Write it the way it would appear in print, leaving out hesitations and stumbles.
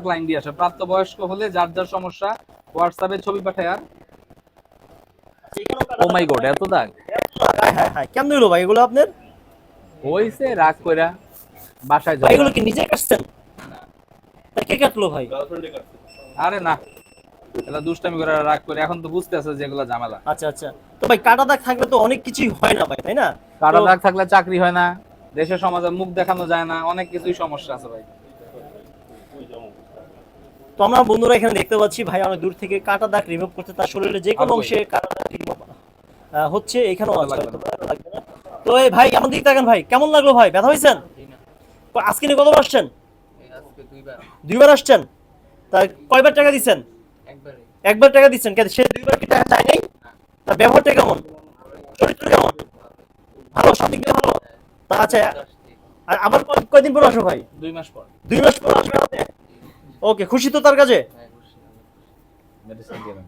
Client দিয়ে আসে প্রাপ্তবয়স্ক হলে যার যার সমস্যা হোয়াটসঅ্যাপে ছবি পাঠায়। আর ও মাই গড, এত দাগ! হ্যাঁ কেমন হলো ভাই এগুলো আপনার? হইছে রাগ কইরা বাসায় ভাই ঝগড়া। এগুলো কি নিজে কাটছেন? তা কে কাটলো ভাই? আরে না, এটা দুষ্টামি করে রাগ করে, এখন তো বুঝতে আছে যে এগুলো ঝামেলা। আচ্ছা আচ্ছা। তো ভাই কাটা দাগ থাকলে তো অনেক কিছুই হয় না ভাই, তাই না? তো কাটা দাগ থাকলে চাকরি হয় না, দেশের সমাজে মুখ দেখানো যায় না, অনেক কিছুই সমস্যা আছে ভাই। তো আমরা বন্ধুরা এখানে দেখতে পাচ্ছি ভাই অনেক দূর থেকে কাটা দাগ রিমুভ করতে, তার শরীরে যে কোনো আর কই? অংশে কাটা দাগ রিমুভ হচ্ছে এখানেও আছে লাগবে হয়তো না। বা লাগবে না। তো এই ভাই আমার দিকে তাকান ভাই, কেমন লাগলো ভাই, ব্যথা হয়েছেন? তো আজকে নিয়ে কতবার আসছেন? দুইবার আসছেন? তা কয়বার টাকা দিচ্ছেন? একবার টাকা দিচ্ছেন, কেন সে দুইবার কি টাকা চাই নাই? তার ব্যবহারটা কেমন, চরিত্র কেমন? ভালো, সব দিক দিয়ে ভালো। তা আচ্ছা, আর আবার কয়দিন পর আসো ভাই? 2 মাস পর 2 মাস পর আসবেন আপনি? ওকে, খুশি তো তার কাছে? মেডিসিন দিয়ে দেন।